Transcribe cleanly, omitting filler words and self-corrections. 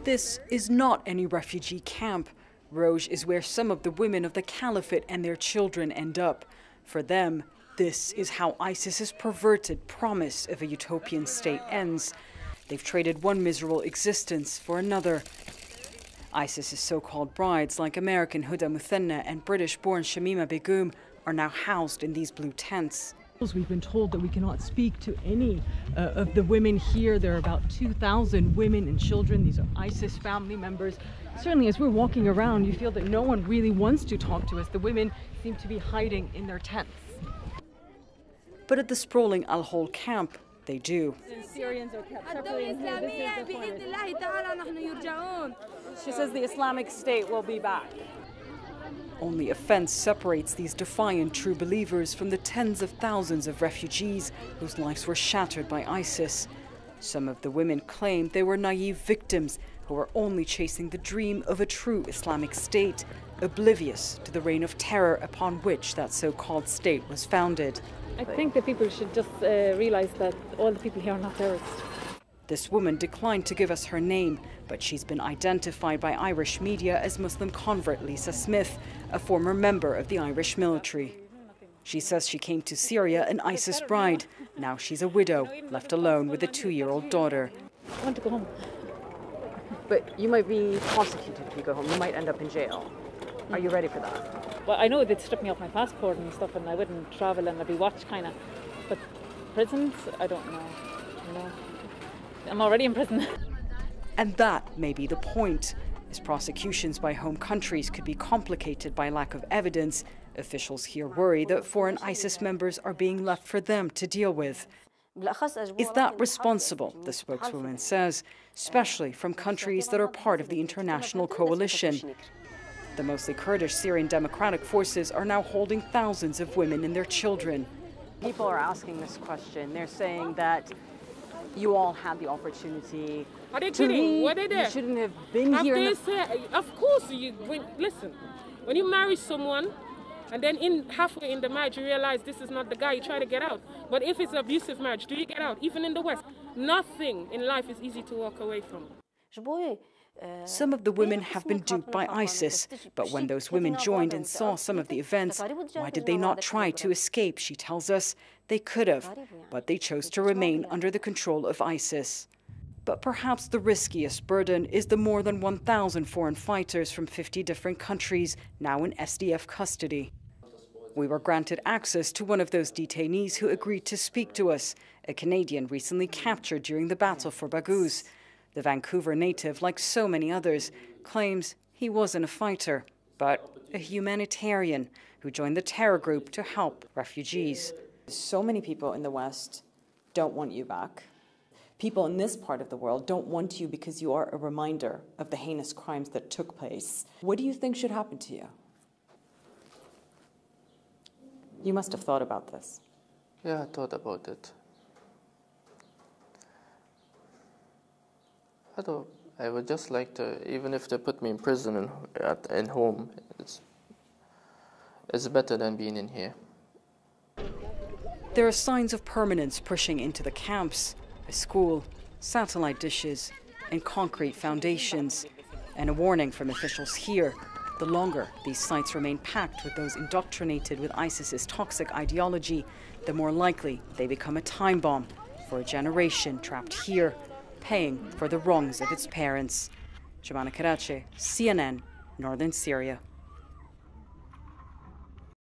This is not any refugee camp. Roj is where some of the women of the caliphate and their children end up. For them, this is how ISIS's perverted promise of a utopian state ends. They've traded one miserable existence for another. ISIS's so-called brides, like American Huda Muthanna and British-born Shamima Begum, are now housed in these blue tents. We've been told that we cannot speak to any of the women here. There are about 2,000 women and children. These are ISIS family members. Certainly, as we're walking around, you feel that no one really wants to talk to us. The women seem to be hiding in their tents. But at the sprawling Al-Hol camp, they do. Syrians are kept separately in here. She says the Islamic State will be back. Only a fence separates these defiant true believers from the tens of thousands of refugees whose lives were shattered by ISIS. Some of the women claimed they were naive victims who were only chasing the dream of a true Islamic state, oblivious to the reign of terror upon which that so-called state was founded. I think that people should just realize that all the people here are not terrorists. This woman declined to give us her name, but she's been identified by Irish media as Muslim convert Lisa Smith, a former member of the Irish military. She says she came to Syria an ISIS bride. Now she's a widow, left alone with a 2-year-old daughter. I want to go home. But you might be prosecuted if you go home. You might end up in jail. Are you ready for that? Well, I know they'd strip me off my passport and stuff and I wouldn't travel and I'd be watched kind of. But prisons, I don't know. You know, I'm already in prison. And that may be the point. As prosecutions by home countries could be complicated by lack of evidence, officials here worry that foreign ISIS members are being left for them to deal with. Is that responsible, the spokeswoman says, especially from countries that are part of the international coalition? The mostly Kurdish Syrian Democratic Forces are now holding thousands of women and their children. People are asking this question. They're saying that you all had the opportunity. Are they kidding? Were they there? You shouldn't have been here. Of course, listen, when you marry someone and then halfway in the marriage you realize this is not the guy, you try to get out. But if it's an abusive marriage, do you get out? Even in the West, nothing in life is easy to walk away from. Some of the women have been duped by ISIS, but when those women joined and saw some of the events, why did they not try to escape, she tells us? They could have, but they chose to remain under the control of ISIS. But perhaps the riskiest burden is the more than 1,000 foreign fighters from 50 different countries now in SDF custody. We were granted access to one of those detainees who agreed to speak to us, a Canadian recently captured during the battle for Baghouz. The Vancouver native, like so many others, claims he wasn't a fighter, but a humanitarian who joined the terror group to help refugees. So many people in the West don't want you back. People in this part of the world don't want you because you are a reminder of the heinous crimes that took place. What do you think should happen to you? You must have thought about this. Yeah, I thought about it. I would just like to, even if they put me in prison and home, it's better than being in here. There are signs of permanence pushing into the camps: a school, satellite dishes, and concrete foundations. And a warning from officials here: the longer these sites remain packed with those indoctrinated with ISIS's toxic ideology, the more likely they become a time bomb for a generation trapped here, paying for the wrongs of its parents. Jemana Karachi, CNN, Northern Syria.